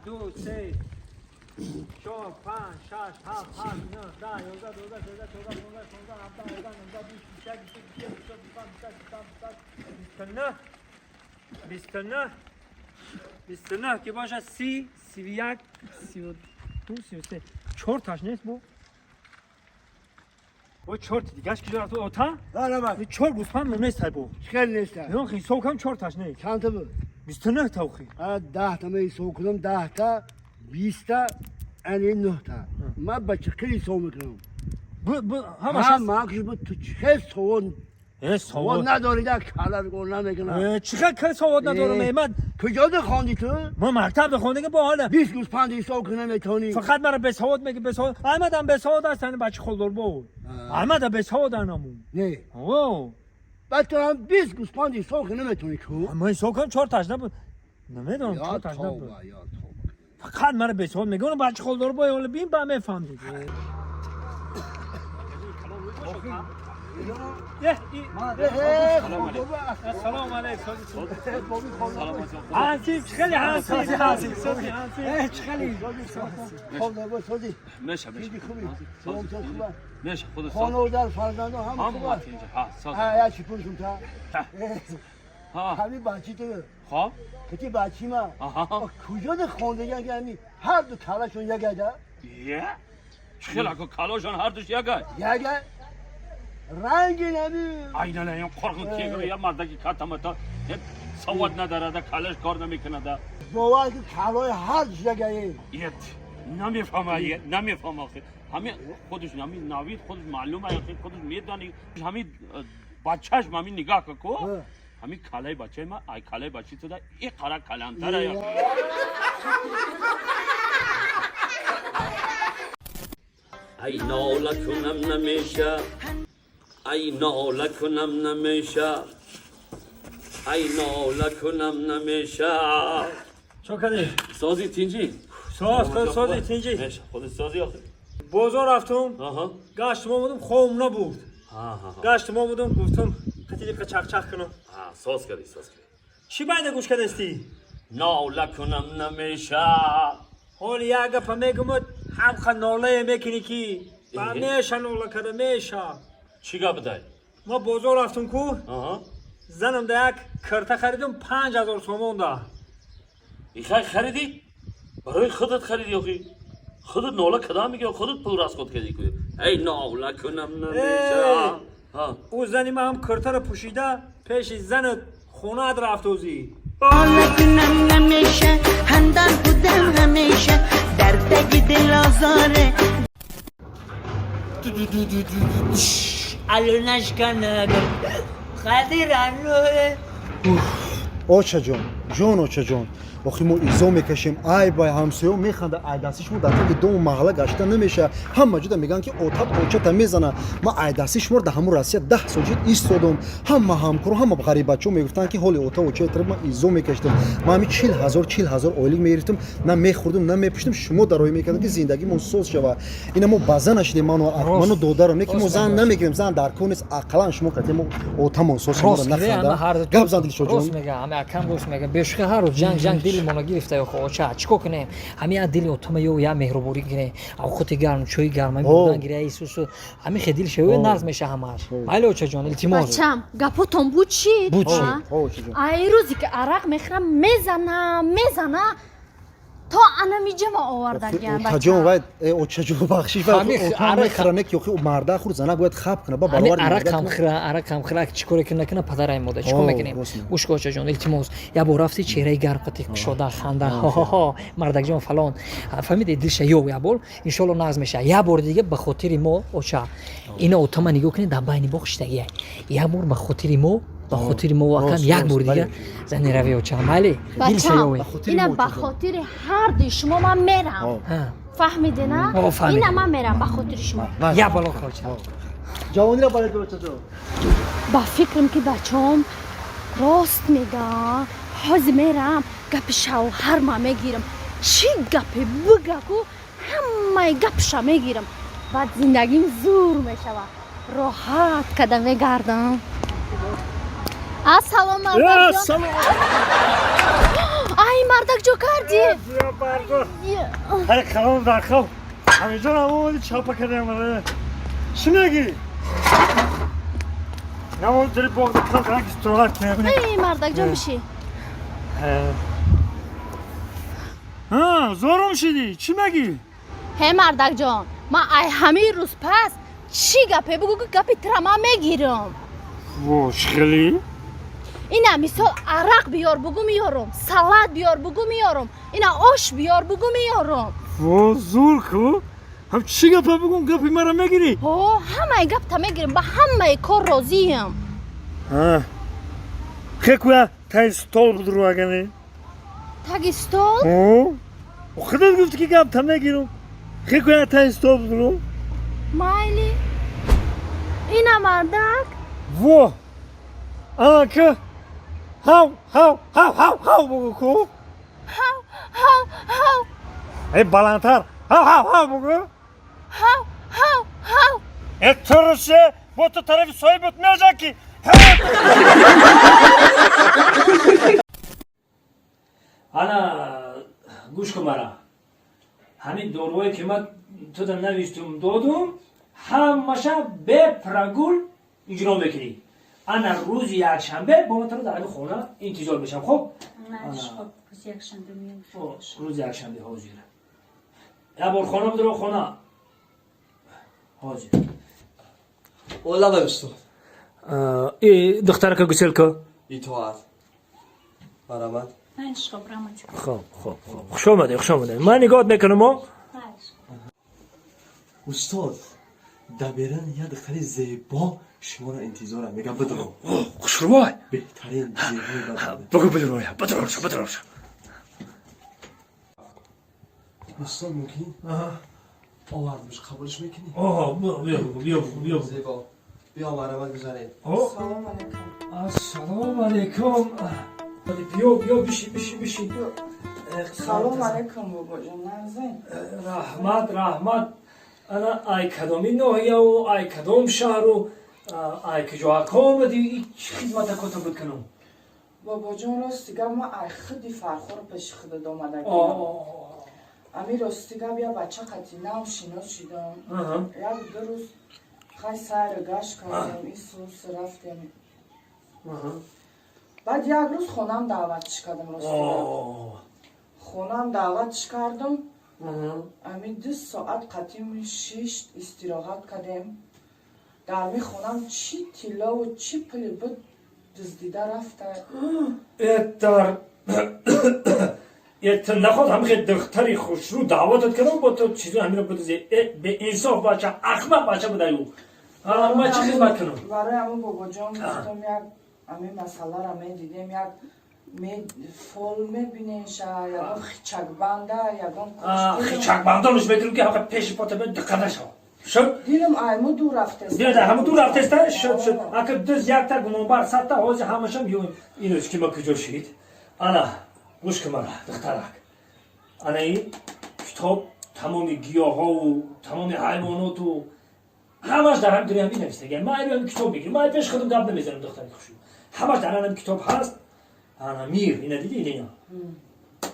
دو سه چهار پنج شش هفت هشت نه ده یازده دوازده سیزده چهارده پانزده شانزده هفده هجده نوزده بیست بیست و یک بیست و نه که باشه 30 31 32 33 4 تاش نیست با 4 دیگه که جرات اوتا نه نه 4 گوسفند نیست بو خیلی نیست نه خیلی سوکم 4 تاش نیست چند تا بود 29 تا خیلی 10 تا می سو کنم 10 تا 20 تا یعنی 9 تا من بچه خیلی سو میکنم همش ما که بود تو چه سوون سواد نداری در کلر گل نمیکنم چقدر که سواد ندارم من کجا ده خواندی تو؟ ما مکتب ده خوندگی با حاله 20 گوسفندی سو کنه میتونی فقط مرا به سواد میگه به سواد احمدم به سواد هستن بچه خلدور بود احمد به سواد انمون نه اوه بعد تو هم 20 گوسفندی سو کنه میتونی کو؟ ما سوکم 4 تاش نبود نمیدونم 4 تاش نبود فقط مرا به سواد میگه اون بچه خلدور بود ولی بیم با میفهم دیگه سلام علیکم حسین خیلی حسین خیلی خوبی میشه خود خانه در فرزند هم خوبه ها چی پولشون تا همین بچی تو خب کتی بچی ما کجا ده خونده یعنی هر دو کلاشون یکه ده خیلی که کلاشون هر دوش یکه رنگی نمی اینا نه این قرق کیگره یا مردکی کاتمتا سواد نداره ده کلاش کار نمیکنه ده باور که کلای هر دوش یکه یت نمیفهمه همین خودش همین نوید خودش معلومه خودش میدانی همین بچهش همین نگاه کو همین کلای بچه ما ای کلای بچه تو ده این قرار کلانتره یا ای ناله کنم نمیشه ای ناله کنم نمیشه ای ناله کنم نمیشه چون کردی؟ سازی تینجی سازی تینجی میشه خود سازی آخه بازار رفتم گشت ما بودم خوام نبود گشت ما بودم گفتم خیلی قچق کنم ساز کردی چی باید گوش کردستی؟ ناله کنم نمیشه حال یک گفت میگم هم خود ناله میکنی که با میشه ناله کرده میشه چی گفت دای؟ ما بازار رفتم کو زنم ده یک کرته خریدم 5000 تومان ده ایخای خریدی؟ برای خودت خریدی آخی؟ خودت ناله کدام میگه خودت پول راست خود کردی که ای ناله کنم نمیشه او زنی ما هم کرته رو پوشیده پیش زنت خونه رفت اوزی ناله کنم نمیشه هندن بودم همیشه درد دل آزاره الانش کنه خیلی رنوه اوچا جون اوچا جون آخی ما ایزا میکشیم ای بای همسایه میخنده ای دستش ما در طول دو محله گشته نمیشه همه جدا میگن که اوتات اوچتا میزنه ما ای دستش مورد همون راسیه 10 سال جد ایستادم همه همکارو همه غریب بچه میگفتن که حالی اوتا اوچتا ما ایزا میکشتم ما همین 40000 اولیگ میگرفتم نه میخوردم نه میپشتم شما درای میکردن که زندگی من سوز شوه اینا ما بازن نشدیم منو دودارم نه که ما زن نمیگیریم زن در کونس عقلان شما کردیم اوتا من سوز شما نخنده گپ زدی شو جون میگه همه کم روز میگه بشخه هر روز جنگ دل مونو گرفته خو چیکار کنه همین دل اوتما یا مهربوری کنه او خودت گرم چوی گرم بودن گیره ایسوسو همین خدیل شوی نرز میشه همش مالو چه جون التماس بچم گپاتون بود چی ای روزی که عرق میخرم میزنه تا انا میجم آوردگم بچه جون باید اوچا جون بخشیش و میخرنه که مرده خود زنه باید خب کنه با بالوار عرق هم خرا چیکار کنه پدرای موده چیکار میکنیم اوش اوچا جون التماس یا بو رفتی چهره گرم قتی شده خنده ها مردک جون فلان فهمیدی دلش یا بول ان شاء الله ناز میشه یا بار دیگه به خاطر ما اوچا اینا اوتما نگاه کنید در بین بخشتگی یا بار به خاطر ما با خاطر ما واقعا یک بار دیگه زنی روی و چمالی بچم اینا به خاطر هر دی شما من میرم فهمیده نه اینا من میرم به خاطر شما یا بالا خوچ جوانی را بالا دوچا جو با فکرم که بچم راست میگه حاز میرم گپ شوهر ما میگیرم چی گپی بگه کو همه گپشا میگیرم بعد زندگیم زور میشوه راحت کده میگردم السلام علیکم. ای مردک جو کردی بیا بردار های کلام در خواب همینجا رو آمودی چاپا کرده اماره چی نگی؟ نمون داری بغد کل کنن که استراحت کنه ای مردک جو بشی زورم شدی چی مگی؟ هی مردک جان ما ای همه روز پس چی گپه بگو که گپی ترما میگیرم واش خیلی؟ اینا مثال عرق بیار بگو میارم سلات بیار بگو میارم اینا آش بیار بگو میارم وا زور کو هم چی گپه بگم گپی مرا میگیری؟ همه گپ تا میگیرم با همه کار راضیم خیلی تای ستول بدرو اگه تاگی ستول؟ خودت گفتی که گپ تا میگیرم خیلی تای ستول بدرو مایلی اینا مردک وا آنها که هاو بگو کو هاو ای بلندتر هاو بگو هاو اترشه با تو طرف صاحبت میجا کی انا گوش کن مرا همین دوروی که من تو در نوشتم دادم همشه به پرگول اجرا بکنی انا روز یک شنبه با من تو در خونه انتظار بشم خب روز یک شنبه میام روز یک شنبه حاضر یا بار خونه بدرو خونه حاضر والله ما بشتغل ای دخترک گسل که اطاعت مرحمت عشق برامت خب خوش آمده من نگاهت میکنم استاد دبیرن یه دختری زیبا شما را انتظارم میگم بدرو خوشروای بهترین زیبایی بگو بدرو استاد ممکنی؟ آوردمش قبولش میکنی؟ بیا زیبا بیا مرحمت بزنید السلام علیکم بیا بشی سلام علیکم بابا جان نازنین رحمت انا ای کدومی نوحیه و ای کدوم شهر و ای کجا آمدی چی خدمت کتو بکنم بابا جان راستیگه ما ای خودی فرخور پیش خود دامدگیم امی راستیگه بیا بچه قطی نام شناس شدم یک دو روز خیلی سیر گشت کردم این سوس رفتیم بعد یک روز خونم دعوتش کردم راستیگه خونم دعوتش کردم امی 2 ساعت قطیم 6 استراحت کردیم در می خونم چی تیلا و چی پلی بود دزدیده رفته ات نخواد همه دختری خوش رو دعوتت کنم با تو چیزو همین رو بدوزی به انصاف بچه احمق بچه بوده یو من چی خدمت کنم برای همون بابا جان گفتم یک همین مسئله را می دیدیم یک فول می بینیش یکم خیچک بنده یکم خیچک بنده روش بدرم که همه پیش پاته به دقیقه شد دیدم ایمو دور رفته است دیده همه دور رفته است شد اگه دوز یک تا گنون بر 100 تا حوض همشم یون اینوش که ما کجا شید انا گوش که مرا دخترک انا این کتاب تمام گیاه ها و تمام حیوانات و همش در هم دنیا بینویسته ما این کتاب بگیرم ما پیش خودم گپ نمیزنم دخترک خوشو همش در هم کتاب هست انا میر اینا دیدی اینا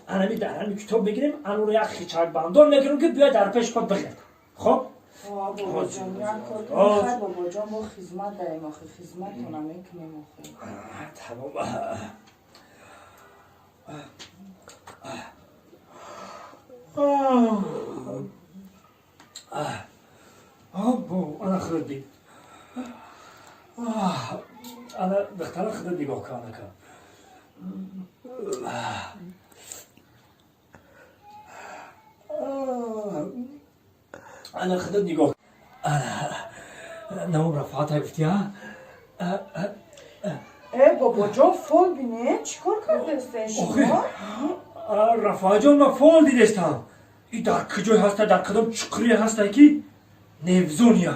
انا می در هم کتاب بگیریم انا رو یک خیچک بندان میگیرم که بیا در پیش خود بخیر خب بابا جان یک کار کنی بابا جان با خدمت داریم آخه خدمت رو نمیکنیم بو انا خردی انا دختر خردی با کانه که انا خدت نگاه نمو رفعت های گفتی ها بابا جان فول بینه چیکار کرده استین شما؟ رفعه جان ما فول دیدستم ای در کجای هسته در کدام چکری هسته که نوزونی های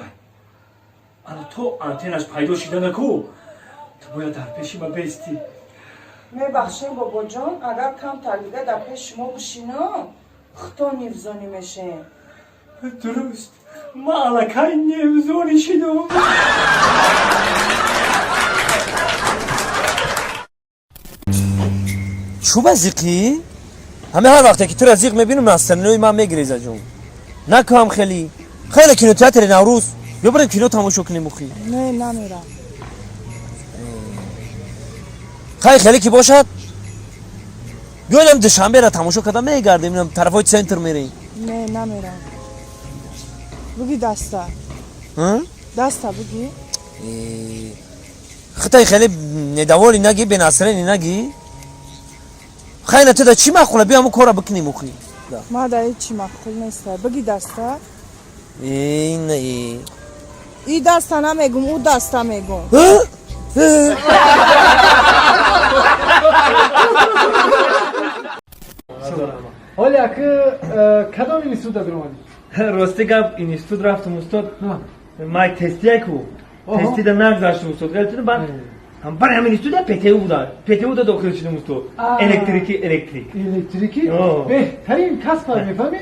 انا تو انتینش پیدا شده نکو تو باید در پیشی ما بیستی میبخشیم بابا جان اگر کم تردیده در پیش شما بشینا خطا نوزونی میشه درست ما علکای نوزونی شدم شو بزیقی؟ همه هر وقتی که تو رزیق میبینم از سرنوی من میگریزه جون نکام خیلی کینو تئاتر نوروز یا بریم کینو تماشا کنیم مخی نه نمیرم خیلی که باشد یادم دوشنبه را تماشا کردم میگردیم اینم طرفای سنتر میریم نه نمیرم بگی دستا دستا بگی خیلی ندوالی نگی به نصرانی نگی خیلی تو دا چی مخوله بیا همون کارا بکنیم مخی ما دا چی مخول نیسته بگی دستا این ای دستا نمیگم او دستا میگم حالی که کدام اینستیتوت درآمدی؟ راستی گپ اینستیتوت رفتم استاد ما تستی کو تستی در نگذاشتم استاد گفتم بعد هم برای همین اینستیتوت پتیو بود داخل شدم استاد الکتریکی بهترین کسب میفهمی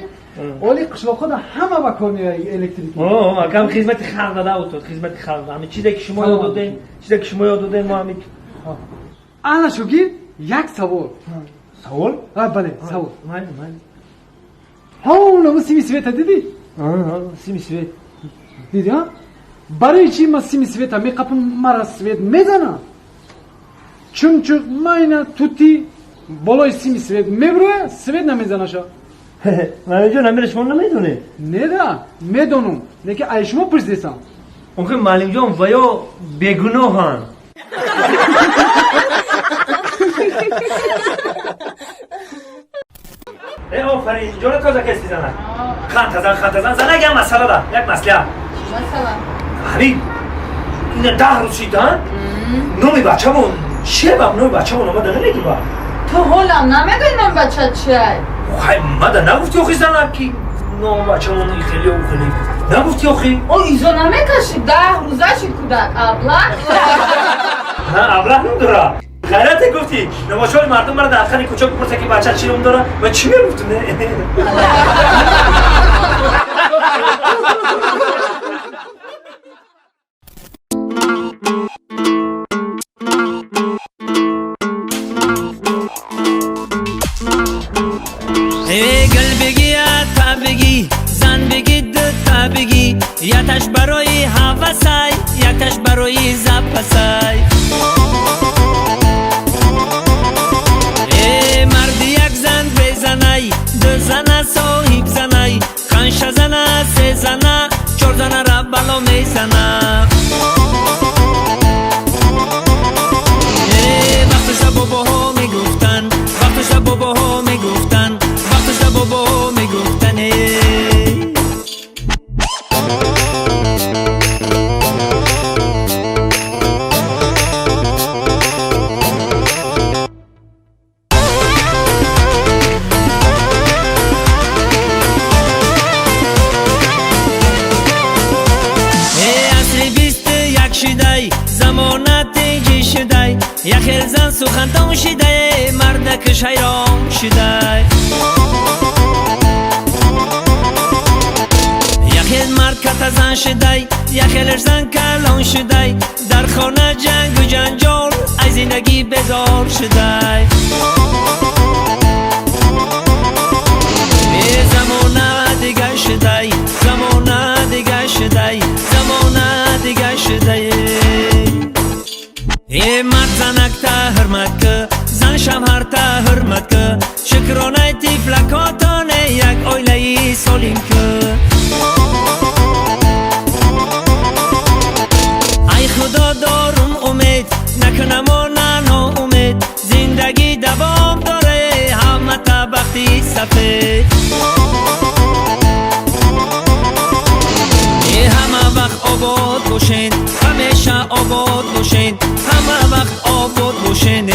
ولی قشلاق‌ها همه با کار میای الکتریکی کم خدمت خلق داده استاد خدمت خلق همه چیزی که شما یاد دادین ما همین انا شوگیر یک سوال سوال؟ بله سوال همون سیمی سویت دیدی؟ سیمی سویت دیدی ها؟ برای چی ما سیمی سویت میقپم مرا سویت میزنم چون ما اینا توتی بالای سیمی سویت میبروه سویت نمیزنه شا من جون امیر شما نمیدونه نه دا میدونم لیکن ای شما پرسیدم اونکه معلم جان ویا بگناهن آفرین جون تازه کسی زنه خانت زن زنه یک مسئله ده یک مسئله همین این 10 روز شیدن نومی بچه مون شبم نومی بچه مون آمده نمیگی با تو حالم نمیدونی نام بچه چیه خواهی مده نگفتی آخی زنه که نام بچه مون خیلی او خیلی نگفتی آخی او ایزو نمیکشی 10 روزه چی کودک ابله نه ابله نداره خیرت گفتی نماشای مردم مرا در خانی کوچک بپرسه که بچه چی نام داره و چی میگفتونه گل بگی تا بگی زن بگی تا بگی یکش برای هوسای یکش برای زپسای مرد یک زن بزنای دو زن صاحب زنای خانش زن سه زن 4 زن را بالا میزنه وقتش باباها میگفتن وقتش باباها میگفتن وقتش باباها میگفتن زمانت تیجی شده یخیل زن سخندان شده مردکش حیران شده یخیل مرد کت زن شده یخیلش زن کلان شده در خانه جنگ و جنجال از زندگی بزار شده زمانه دیگه شده زمانه دیگه شده زمانه دیگه شده مرد زنک تا حرمت که زن شمهر تا حرمت که شکرانه تیفلکاتانه یک آیله سالیم که ای خدا دارم امید نکنم و ننا امید زندگی دوام داره همه تا بختی سفید همه وقت آباد باشین همیشه آباد باشین همه وقت آباد باشین